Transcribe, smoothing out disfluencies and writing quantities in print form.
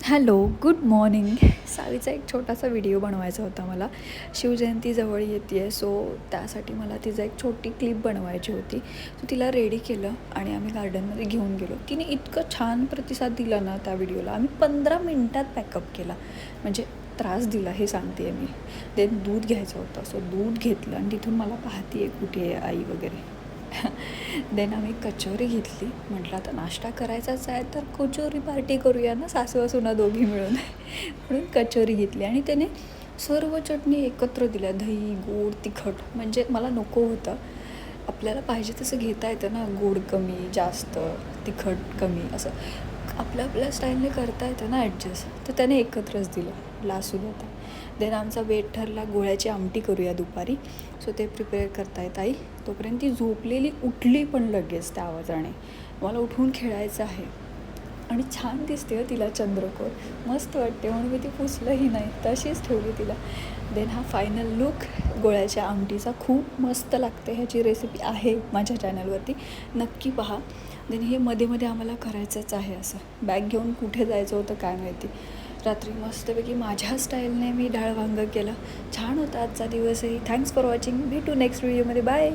Hello, good morning. सावीचा एक छोटासा video बनवायचा होता मला. शिवजयंती जवळ येते आहे, सो त्यासाठी मला तिचा एक छोटी क्लिप बनवायची होती. सो तिला रेडी केलं आणि आम्ही गार्डनमध्ये घेऊन गेलो. तिने इतकं छान प्रतिसाद दिला ना त्या व्हिडिओला. आम्ही 15 मिनटात पॅकअप केला. म्हणजे त्रास दिला हे सांगते आहे मी. देन दूध घ्यायचं होतं, सो दूध घेतलं आणि तिथून मला पाहते आहे कुठे आहे आई वगैरे. देन आम्ही कचोरी घेतली. म्हटलं आता नाश्ता करायचाच आहे तर कचोरी पार्टी करूया ना, सासू सुना दोघी मिळून. म्हणून कचोरी घेतली आणि त्याने सर्व चटणी एकत्र दिल्या, दही, गोड, तिखट. म्हणजे मला नको होतं. आपल्याला पाहिजे तसं घेता येतं ना, गोड कमी जास्त, तिखट कमी, असं आपल्या स्टाईलने करता येतं ना ॲडजस्ट. तर त्याने एकत्रच दिलं, लासून होता. देन आमचा वेट ठरला, गोळ्याची आमटी करूया दुपारी. सो ते प्रिपेअर करतायत आई. तोपर्यंत ती झोपलेली उठली पण लगेच त्या आवाजाने. मला उठून खेळायचं आहे आणि छान दिसते तिला चंद्रकोर, मस्त वाटते म्हणून मी ती पुसलंही नाही, तशीच ठेवली तिला. देन हा फायनल लुक गोळ्याच्या आमटीचा. खूप मस्त लागते. ह्याची रेसिपी आहे माझ्या चॅनलवरती, नक्की पहा. देन हे मध्ये मध्ये आम्हाला करायचंच आहे. असं बॅग घेऊन कुठे जायचं होतं काय माहिती. रात्री मस्तपैकी माझ्या स्टाईलने मी डाळ वांगं केलं. छान होता आजचा दिवसही. Thanks for watching. भेटू नेक्स्ट व्हिडिओमध्ये. बाय.